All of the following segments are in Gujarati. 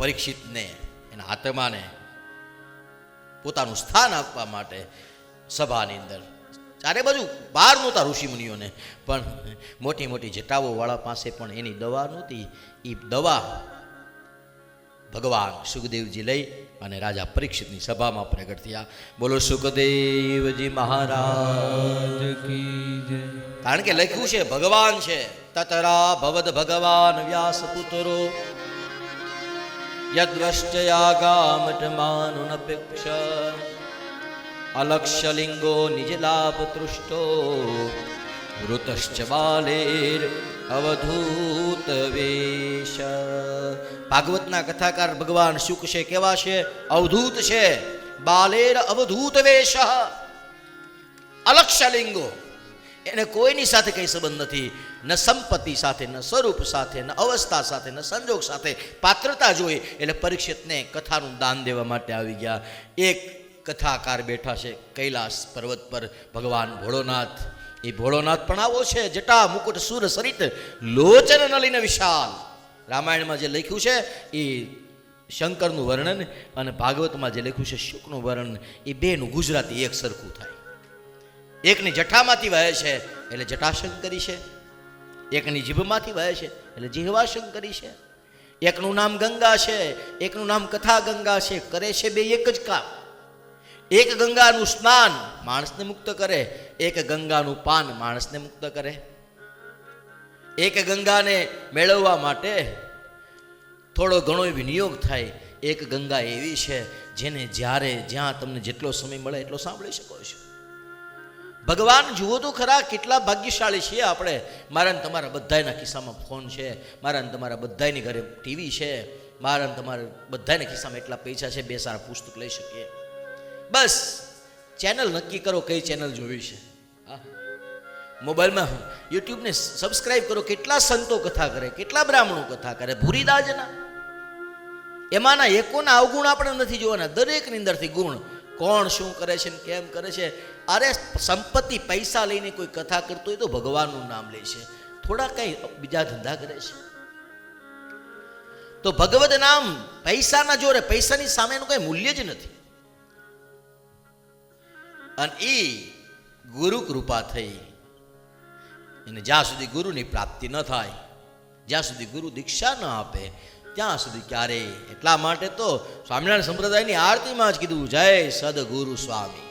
પરીક્ષિતને એના આત્માને પોતાનું સ્થાન આપવા માટે સભાની અંદર ચારે બાજુ બહાર નહોતા ઋષિમુનિઓને, પણ મોટી મોટી જટાઓવાળા પાસે પણ એની દવા નહોતી. એ દવા ભગવાન સુખદેવજી લઈ અને રાજા પરીક્ષિતની સભામાં પ્રગટ થયા. બોલો સુખદેવજી મહારાજ કી જય. કારણ કે લખ્યું છે ભગવાન છે. તતરા ભવદ ભગવાન વ્યાસપુત્રો યદ્વષ્ટયાગામટમાનુનપેક્ષ અલક્ષ્યલિંગો નિજલાભ તૃષ્ટો વૃતશ્ચ બાલેર અવધૂત વેશ. ભાગવતના કથાકાર ભગવાન શુક છે, કેવા છે? અવધૂત છે. બાલેર અવધૂત વેશ. અલક્ષ્યલિંગો, એને કોઈની સાથે કઈ સંબંધ નથી, ન સંપત્તિ સાથે, ન સ્વરૂપ સાથે, ન અવસ્થા સાથે, ન સંજોગ સાથે. પાત્રતા જોઈ એટલે પરીક્ષિતને કથાનું દાન દેવા માટે આવી ગયા. એક કથાકાર બેઠા છે કૈલાસ પર્વત પર, ભગવાન ભોળોનાથ. એ ભોળોનાથ પણ આવો છે, જટા મુકુટ સુર સરિત લોચન નલિન વિશાલ. રામાયણમાં જે લખ્યું છે એ શંકરનું વર્ણન અને ભાગવતમાં જે લખ્યું છે શુકનું વર્ણન, એ બેનું ગુજરાતી એક સરખું થાય. એકની જટામાંથી વહે છે એટલે જટાશંકરી છે, એકની જીભમાંથી વહે છે એટલે જીહવાશંકરી છે. એકનું નામ ગંગા છે, એકનું નામ કથા ગંગા છે. કરે છે બે એક જ કામ. એક ગંગાનું સ્નાન માણસને મુક્ત કરે, એક ગંગાનું પાન માણસને મુક્ત કરે. એક ગંગાને મેળવવા માટે થોડો ઘણો વિનિયોગ થાય. એક ગંગા એવી છે જેને જ્યારે જ્યાં તમને જેટલો સમય મળે એટલો સાંભળી શકો છો. ભગવાન જુઓ તો ખરા કેટલા ભાગ્યશાળી છીએ આપણે. મારા ને તમારા બધાના ખિસ્સામાં ફોન છે, મારા ને તમારા બધાની ઘરે ટીવી છે, મારા ને તમારા બધાના ખિસ્સામાં એટલા પૈસા છે બે સારા પુસ્તક લઈ શકીએ. બસ ચેનલ નક્કી કરો કઈ ચેનલ જોવી છે. મોબાઈલમાં યુટ્યુબને સબસ્ક્રાઈબ કરો. કેટલા સંતો કથા કરે, કેટલા બ્રાહ્મણો કથા કરે, ભૂરીદાજના. એમાંના એકોના અવગુણ આપણે નથી જોવાના, દરેકની અંદરથી ગુણ. કોણ શું કરે છે ને કેમ કરે છે. અરે સંપત્તિ પૈસા લઈને કોઈ કથા કરતો હોય તો ભગવાનનું નામ લે છે, થોડા કઈ બીજા ધંધા કરે છે. તો ભગવદ નામ પૈસાના જોરે, પૈસાની સામેનું કઈ મૂલ્ય જ નથી. અને એ ગુરુ કૃપા થઈ. અને જ્યાં સુધી ગુરુની પ્રાપ્તિ ન થાય, જ્યાં સુધી ગુરુ દીક્ષા ન આપે, ત્યાં સુધી ક્યારેય. એટલા માટે તો સ્વામિનારાયણ સંપ્રદાયની આરતીમાં જ કીધું, જય સદગુરુ સ્વામી.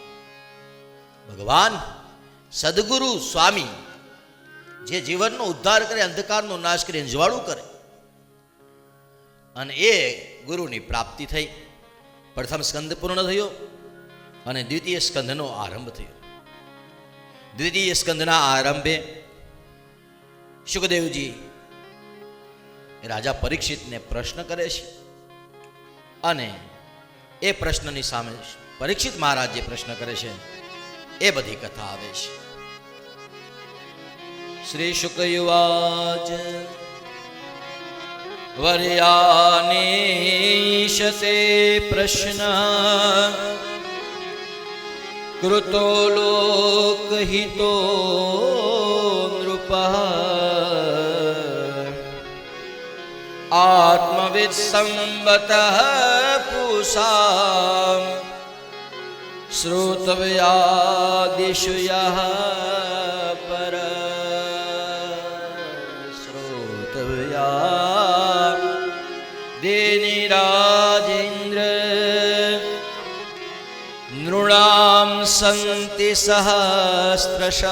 ભગવાન સદગુરુ સ્વામી જે જીવનનો ઉદ્ધાર કરે, અંધકારનો નાશ કરે, અંજવાળું કરે, અને એ ગુરુની પ્રાપ્તિ થઈ. પ્રથમ સ્કંદ પૂર્ણ થયો અને દ્વિતીય સ્કંદનો આરંભ થયો. દ્વિતીય સ્કંદના આરંભે સુખદેવજી રાજા પરીક્ષિતને પ્રશ્ન કરે છે, અને એ પ્રશ્નની સામે પરીક્ષિત મહારાજ જે પ્રશ્ન કરે છે એ બધી કથા આવે છે. શ્રી શુકયુવાચ વર્યાનેશતે પ્રશ્ન કૃતો લોકહિતો નૃપઃ આત્મવિદ સંવતઃ પૂષા શ્રોતવ્યાદિષુ યઃ પર શ્રોતવ્યા દેનિરાજેન્દ્ર નૃણામ સંતિ સહસ્રશઃ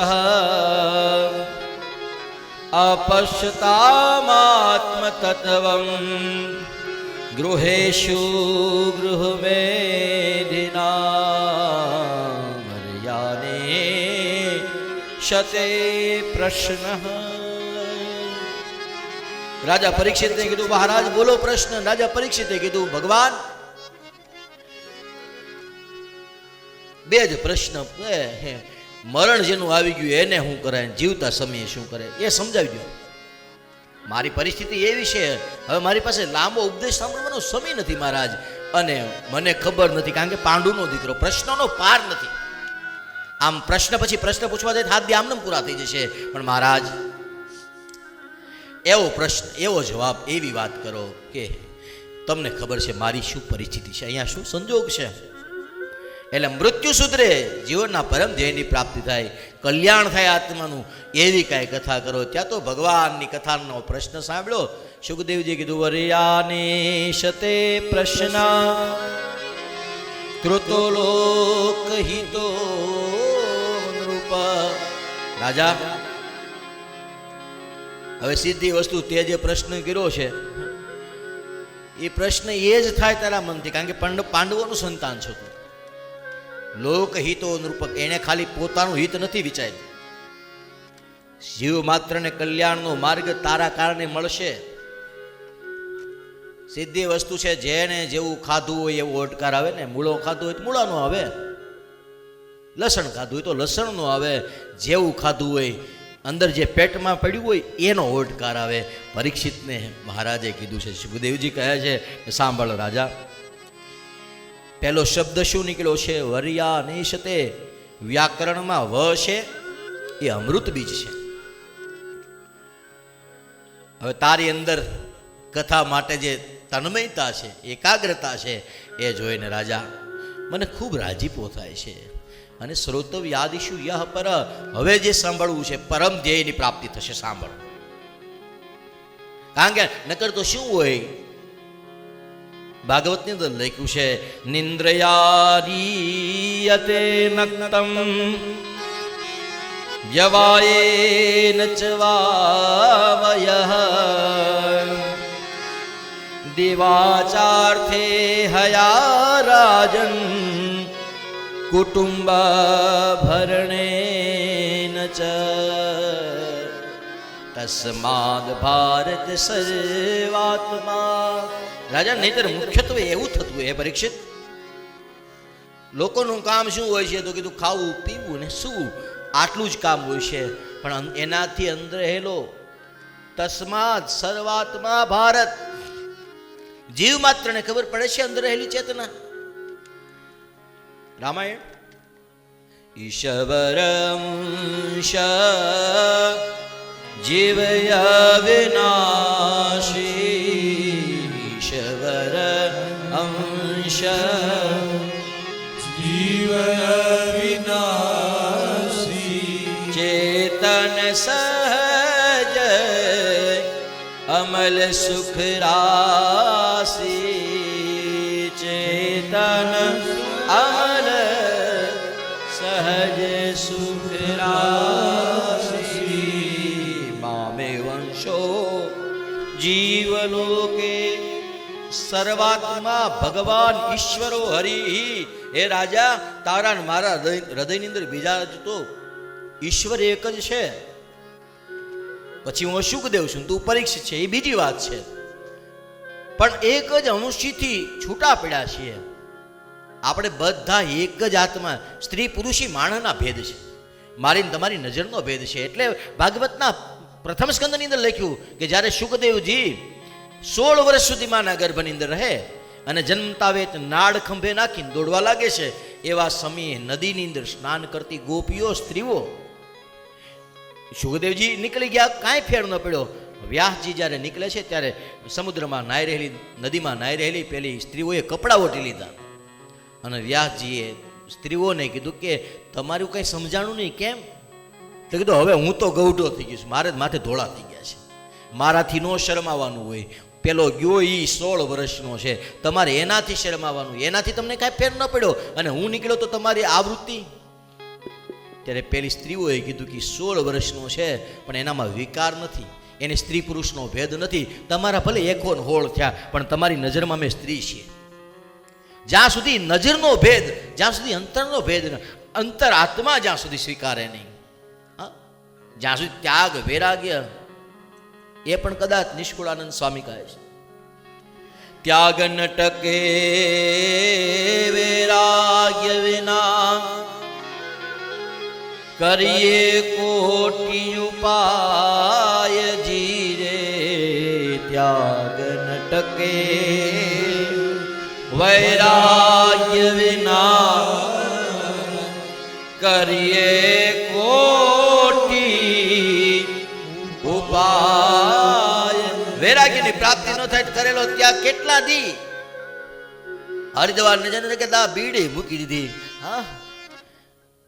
અપશ્યતામાત્મતત્વં ગૃહેષુ ગૃહમેધિના મર્યાને શતે પ્રશ્ન. રાજા પરીક્ષિતે કીધું, મહારાજ બોલો પ્રશ્ન. રાજા પરીક્ષિતે કીધું, ભગવાન બે જ પ્રશ્ન. મરણ જેનું આવી ગયું એને શું કરે, જીવતા સમયે શું કરે એ સમજાવી દો. મારી પરિસ્થિતિ એવી છે, હવે મારી પાસે લાંબો ઉપદેશ સાંભળવાનો સમય નથી મહારાજ, અને મને ખબર નથી, કારણ કે પાંડુનો દીકરો, પ્રશ્નોનો પાર નથી. આમ પ્રશ્ન પછી પ્રશ્ન પૂછવા જાય હાથ બી આમને પૂરા થઈ જશે. પણ મહારાજ એવો પ્રશ્ન, એવો જવાબ, એવી વાત કરો કે તમને ખબર છે મારી શું પરિસ્થિતિ છે, અહીંયા શું સંજોગ છે. એટલે મૃત્યુ સુધરે, જીવનના પરમ ધ્યેયની પ્રાપ્તિ થાય, કલ્યાણ થાય આત્માનું, એવી કાંઈ કથા કરો. ત્યાં તો ભગવાનની કથાનો પ્રશ્ન સાંભળ્યો. સુખદેવજી કીધું વરિયાને શતે પ્રશ્ન કૃતો લોકહિતો નૃપ. રાજા, હવે સીધી વસ્તુ, તે જે પ્રશ્ન કર્યો છે એ પ્રશ્ન એ જ થાય તારા મનથી, કારણ કે પાંડવોનું સંતાન છો તું. લોકહિતો નૃપક, એને ખાલી પોતાનું હિત નથી વિચાર્યું. જીવ માત્રને કલ્યાણનો માર્ગ તારા કારણે મળશે. સીધી વસ્તુ છે, જેને જેવું ખાધું હોય એવો ઓડકાર આવે ને. મૂળો ખાધું હોય તો મૂળાનો આવે, લસણ ખાધું હોય તો લસણનો આવે. જેવું ખાધું હોય, અંદર જે પેટમાં પડ્યું હોય એનો ઓડકાર આવે. પરીક્ષિતને મહારાજે કીધું છે. સુખદેવજી કહે છે કે સાંભળ રાજા, પહેલો શબ્દ શું નીકળ્યો છે? વરિયા નિશતે. વ્યાકરણમાં વ છે એ અમૃત બીજ છે. હવે તારી અંદર કથા માટે જે તન્મયતા છે, એકાગ્રતા છે, એ જોઈને રાજા મને ખૂબ રાજીપો થાય છે. અને શ્રોતવ્યાદિશુ યહ પર, હવે જે સાંભળવું છે પરમ ધ્યેયની પ્રાપ્તિ થશે. સાંભળ, કારણ કે નકર તો શું હોય, ભાગવતની અંદર લખ્યું છે નિંદ્રયારીયતે નક્તમ વ્યવાયેન ચવાવયઃ દિવાચાર્થે હયા રાજન કુટુંબ ભરણેન ચ તસ્માદ ભારત સર્વાત્મા. રાજા, નહીતર મુખ્યત્વે એવું થતું એ પરીક્ષિત, લોકોનું કામ શું હોય છે? તો કીધું ખાવું પીવું ને શું, આટલું જ કામ હોય છે. પણ એનાથી અંદર રહેલો તસ્માદ સર્વાત્મા ભારત, જીવ માત્રને ખબર પડે છે અંદર રહેલી ચેતના. રામાયણ ઈશ્વરંશ જીવય વિનાશી, ઈશ્વર અંશ જીવય વિનાશી, ચેતન સહજ અમલ સુખ રાશી, ચેતન અમલ સહજ સુખ રાશી, મામે વંશો જીવલોકે સર્વાત્મા ભગવાન ઈશ્વરો હરિ. હે રાજા, તારા ને મારા હૃદયની અંદર બીજા તો ઈશ્વર એક જ છે. પછી હું સુખદેવ છું, તું પરીક્ષિત છે, એ બીજી વાત છે. પણ એક જ અંશથી છૂટા પડ્યા છીએ આપણે બધા. એક જ આત્મા, સ્ત્રી પુરુષી માણસના ભેદ છે, મારી તમારી નજરનો ભેદ છે. એટલે ભાગવતના પ્રથમ સ્કંદની અંદર લખ્યું કે જ્યારે સુખદેવજી 16 વર્ષ સુધી માના ગર્ભની અંદર રહે અને જન્મતા વેત નાળ ખંભે નાખીને દોડવા લાગે છે, એવા સમયે નદીની અંદર સ્નાન કરતી ગોપીઓ, સ્ત્રીઓ, સુખદેવજી નીકળી ગયા, કાંઈ ફેર ન પડ્યો. વ્યાસજી જ્યારે નીકળે છે ત્યારે સમુદ્રમાં નાહી રહેલી, નદીમાં નાહી રહેલી પેલી સ્ત્રીઓએ કપડાં ઓટી લીધા. અને વ્યાસજીએ સ્ત્રીઓને કીધું કે તમારું કંઈ સમજાણું નહીં, કેમ? તો કીધું હવે હું તો ગૌઢો થઈ ગયો છું, મારે માથે ધોળા થઈ ગયા છે, મારાથી નો શરમાવાનું હોય. પેલો ગયો એ 16 વર્ષનો છે, તમારે એનાથી શરમાવાનું, એનાથી તમને કાંઈ ફેર ન પડ્યો, અને હું નીકળ્યો તો તમારી આવૃત્તિ. ત્યારે પેલી સ્ત્રીઓએ કીધું કે 16 વર્ષનો છે પણ એનામાં વિકાર નથી, એને સ્ત્રી પુરુષનો ભેદ નથી. તમારા ભલે 1 થયા પણ તમારી નજરમાં મેં સ્ત્રી છીએ. જ્યાં સુધી નજરનો ભેદ, જ્યાં સુધી અંતરનો ભેદ, અંતર આત્મા જ્યાં સુધી સ્વીકારે નહીં, જ્યાં સુધી ત્યાગ વૈરાગ્ય, એ પણ કદાચ નિષ્કુળાનંદ સ્વામી કહે છે ત્યાગ ન ટકે વૈરાગ્ય વિના, કરીએ કોટી ઉપાય જીરે. ત્યાગ ન ટકે વૈરાગ્ય વિના, કરીએ કોટી ઉપાય. વૈરાગ્યની પ્રાપ્તિ ન થાય તો કરેલો ત્યાગ કેટલા દી. હરિદ્વાર ને જઈને કે દા બીડી મૂકી દીધી. હા,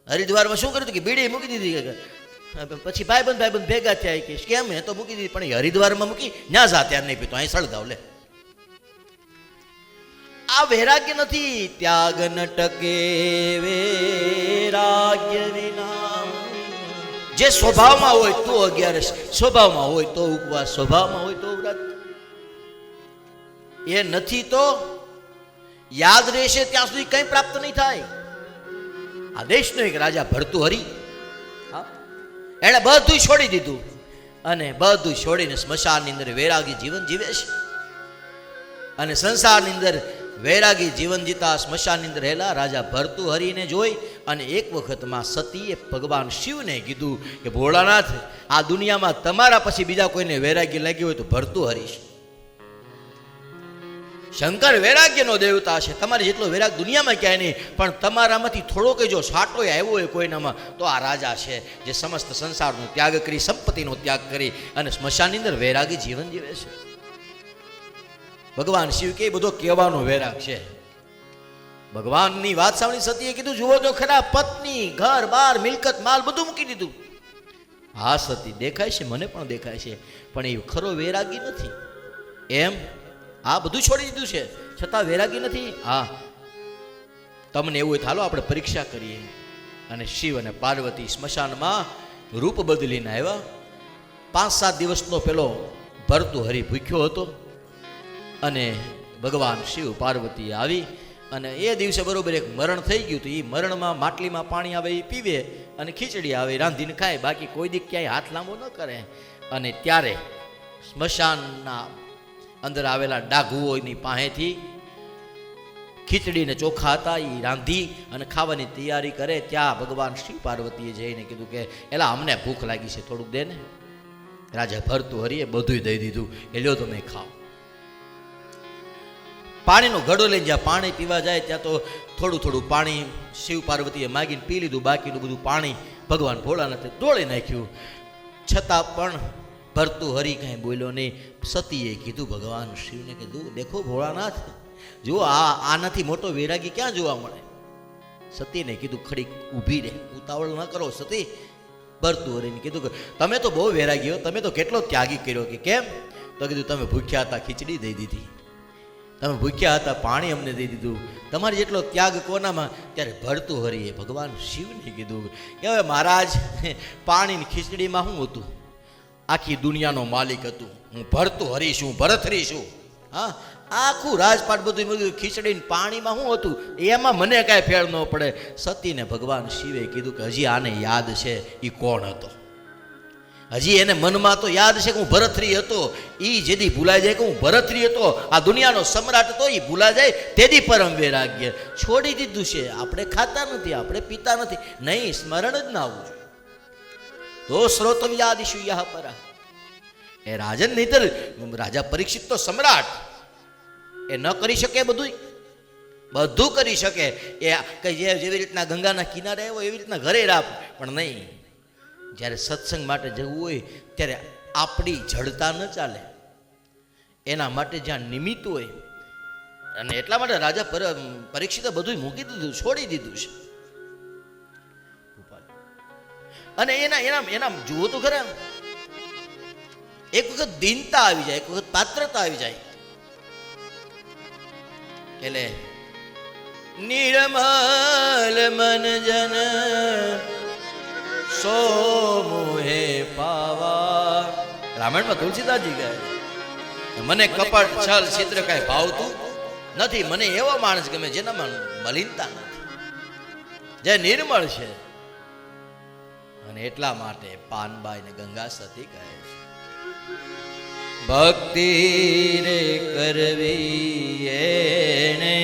હરિદ્વારમાં શું કર્યું કે બીડી મૂકી દીધી. પછી ભાઈબંધ ભેગા થયા કે કેમ હે તો મૂકી દીધી, પણ હરિદ્વારમાં મૂકી ન્યા જા ત્યાં નહીં પીતો, અહીં સળગાવ લે. આ વૈરાગ્ય નથી. ત્યાગ ન ટકે વૈરાગ્ય વિના. જે સ્વભાવમાં હોય તો 11, સ્વભાવમાં હોય તો ઉપવાસ, સ્વભાવમાં હોય તો વ્રત. એ નથી તો યાદ રહેશે ત્યાં સુધી કંઈ પ્રાપ્ત નહીં થાય. આ દેશનો એક રાજા ભર્તુહરિ, એણે બધું છોડી દીધું અને બધું છોડીને સ્મશાનની અંદર વૈરાગી જીવન જીવે છે. અને સંસારની અંદર વૈરાગી જીવન જીતા સ્મશાનની અંદર રહેલા રાજા ભર્તુહરિને જોઈ અને એક વખતમાં સતીએ ભગવાન શિવને કીધું કે ભોળાનાથ, આ દુનિયામાં તમારા પછી બીજા કોઈને વૈરાગ્ય લાગ્યું હોય તો ભર્તુહરિ છે. શંકર વૈરાગ્યનો દેવતા છે, તમારે જેટલો વૈરાગ દુનિયામાં ક્યાંય નહીં, પણ તમારામાંથી થોડોક જો સાટો આવ્યો હોય કોઈનામાં તો આ રાજા છે, જે સમસ્ત સંસારનો ત્યાગ કરી, સંપત્તિનો ત્યાગ કરી અને સ્મશાનની અંદર વૈરાગી જીવન જીવે છે. ભગવાન શિવ કે બધો કહેવાનો વૈરાગ છે. ભગવાનની વાત સાંભળી સતીએ કીધું, જુઓ તો ખરા, પત્ની, ઘર બાર, મિલકત, માલ બધું મૂકી દીધું. હા સતી, દેખાય છે, મને પણ દેખાય છે, પણ એ ખરો વૈરાગી નથી. એમ આ બધું છોડી દીધું છે છતાં વૈરાગી નથી. હા, તમને એવું હોય, હાલો આપણે પરીક્ષા કરીએ. અને શિવ અને પાર્વતી સ્મશાનમાં રૂપ બદલીને આવ્યા. 5-7 દિવસનો પેલો ભર્તુહરિ ભૂખ્યો હતો અને ભગવાન શિવ પાર્વતી આવી અને એ દિવસે બરોબર એક મરણ થઈ ગયું હતું. એ મરણમાં માટલીમાં પાણી આવે એ પીવે અને ખીચડી આવે રાંધીને ખાય, બાકી કોઈ દી ક્યાંય હાથ લાંબો ન કરે. અને ત્યારે સ્મશાનના અંદર આવેલા ડાઘુઓની પાસેથી ખીચડી ને ચોખા હતા, એ રાંધી અને ખાવાની તૈયારી કરે. ત્યાં ભગવાન શિવ પાર્વતીએ જઈને કીધું કે એલા અમને ભૂખ લાગી છે, થોડુંક દે ને. રાજા ભર્તુહરિએ બધું દઈ દીધું. એ લ્યો તમે ખાઓ. પાણીનો ઘડો લઈને જ્યાં પાણી પીવા જાય ત્યાં તો થોડું પાણી શિવ પાર્વતીએ માગીને પી લીધું, બાકીનું બધું પાણી ભગવાન ભોળાનાથે ઢોળી નાખ્યું. છતાં પણ ભર્તુહરિ કાંઈ બોલ્યો નહીં. સતીએ કીધું ભગવાન શિવને કે દેખો ભોળાનાથ, જો આનાથી મોટો વૈરાગી ક્યાં જોવા મળે. સતીને કીધું ખડી ઊભી રહે, ઉતાવળ ન કરો સતી. ભર્તુહરિને કીધું કે તમે તો બહુ વૈરાગી હો, તમે તો કેટલો ત્યાગી કર્યો. કે કેમ? તો કીધું તમે ભૂખ્યા હતા, ખીચડી દઈ દીધી. તમે ભૂખ્યા હતા, પાણી અમને દઈ દીધું. તમારે જેટલો ત્યાગ કોનામાં? ત્યારે ભર્તુહરિએ ભગવાન શિવને કીધું કે હવે મહારાજ, પાણીની ખીચડીમાં શું હતું? આખી દુનિયાનો માલિક હતું. હું ભર્તુહરિ છું, ભરથરી છું. હા, આખું રાજપાટ બધું ખીચડી પાણીમાં શું હતું? એમાં મને કાંઈ ફેર ન પડે. સતીને ભગવાન શિવે કીધું કે હજી આને યાદ છે એ કોણ હતો. હજી એને મનમાં તો યાદ છે કે હું ભરથરી હતો. એ જેથી ભૂલાઈ જાય કે હું ભરથરી હતો, આ દુનિયાનો સમ્રાટ હતો, એ ભૂલા જાય તેથી પરમ વૈરાગ્ય છોડી દીધું છે. આપણે ખાતા નથી, આપણે પીતા નથી, નહીં, સ્મરણ જ ના આવવું જોઈએ. તો શ્રોતમ યાદિશુ યહ પરા. એ રાજન નહીતર રાજા પરીક્ષિત તો સમ્રાટ, એ ન કરી શકે બધું કરી શકે. એ કઈ જેવી રીતના ગંગાના કિનારે આવ્યો એવી રીતના ઘરે રાપ, પણ નહીં. જ્યારે સત્સંગ માટે જવું હોય ત્યારે આપણી જડતા ન ચાલે. એના માટે જ્યાં નિમિત્ત હોય, અને એટલા માટે રાજા પરીક્ષિતે બધું મૂકી દીધું, છોડી દીધું છે. અને એના જુઓ તો ખરા, એક વખત દીનતા આવી જાય, એક વખત પાત્રતા આવી જાય. એટલે નિર્મલ મન જન સો મોહે પાવા. રામાયણમાં તુલસીદાસજી કહે મને કપટ છલ ચિત્ર કાંઈ ભાવતું નથી. મને એવો માણસ ગમે જેનામાં મલિનતા નથી, જે નિર્મળ છે. અને એટલા માટે પાનબાઈ ને ગંગા સતી કહે છે ભક્તિ રે કરવી એને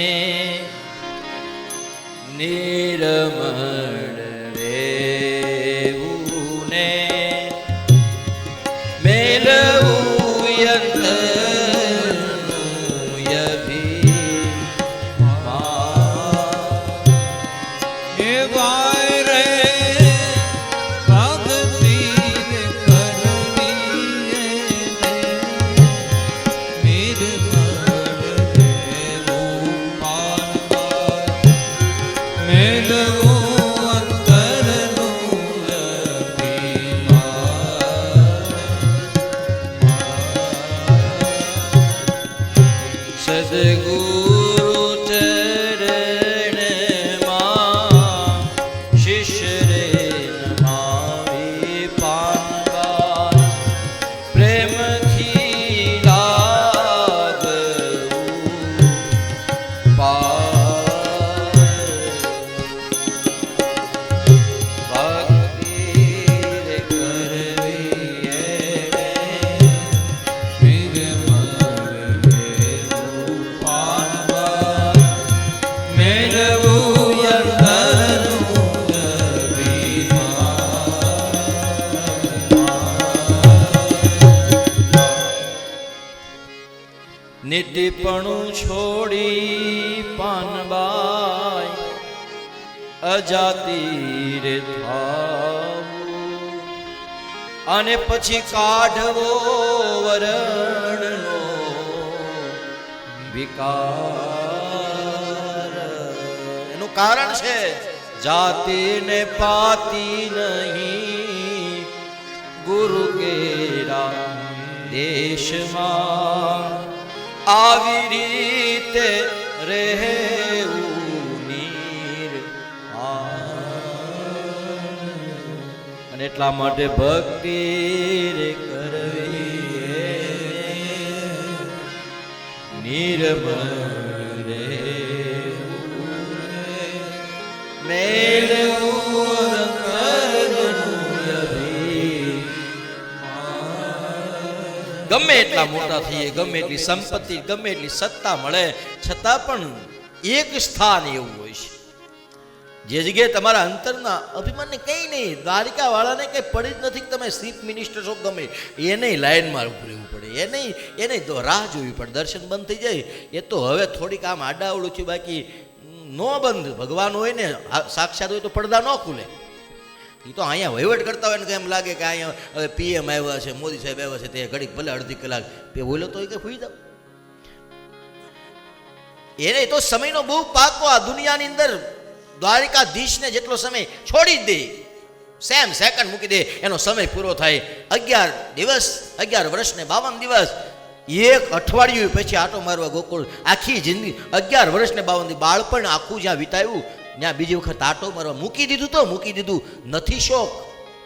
નિર્મળ રેવું ને મેલવું યંત્રનું યભિમાન. હે ભાઈ રે ભક્તિ કરવી નિર્મળ ગુરુ ચરણમાં શિષ્ય રે નમાવી પાનબાર પ્રેમથી લાગવું પાર ભક્તિ રે કરવી એણે નીતિપણું છોડી પાનબાઈ અજાતિ રે થાવું અને પછી કાઢવો વરણનો વિકાર. એનું કારણ છે જાતિ ને પાતી નહીં ગુરુ કેરા દેશમાં આવી રીતે રહેવું અને એટલા માટે ભક્તિ રે કરવી નિર્મળ રે મેળવું ગમે એટલા મોટા થઈએ, ગમે એટલી સંપત્તિ, ગમે એટલી સત્તા મળે, છતાં પણ એક સ્થાન એવું હોય છે જે જગ્યાએ તમારા અંતરના અભિમાનને કંઈ નહીં. દ્વારિકા વાળાને કંઈ પડી જ નથી કે તમે ચીફ મિનિસ્ટર છો, ગમે એને લાઈનમાં ઉભું રહેવું પડે, એને રાહ જોવી પડે. દર્શન બંધ થઈ જાય એ તો હવે થોડીક આમ આડાવડું છે, બાકી નો બંધ. ભગવાન હોય ને સાક્ષાત હોય તો પડદા ન ખુલે. એ તો અહીંયા વહીવટ કરતા હોય ને એમ લાગે કે અહીંયા હવે પીએમ આવ્યા છે, મોદી સાહેબ આવ્યા છે, તે ઘડીક ભલે અડધી કલાક બોલો તો કે સુઈ જાવ. એને તો સમયનો બહુ પાકો આ દુનિયાની અંદર દ્વારિકાધીશને જેટલો સમય છોડી જ દે, સેમ સેકન્ડ મૂકી દે, એનો સમય પૂરો થાય. 11 દિવસ, 11 વર્ષ ને 52 દિવસ, એક અઠવાડિયું પછી આટો મારવા ગોકુળ. આખી જિંદગી 11 વર્ષ ને 52 બાળપણ આખું જ્યાં વિતાવ્યું ત્યાં બીજી વખત આટો મારવા મૂકી દીધું. તો મૂકી દીધું નથી શોખ.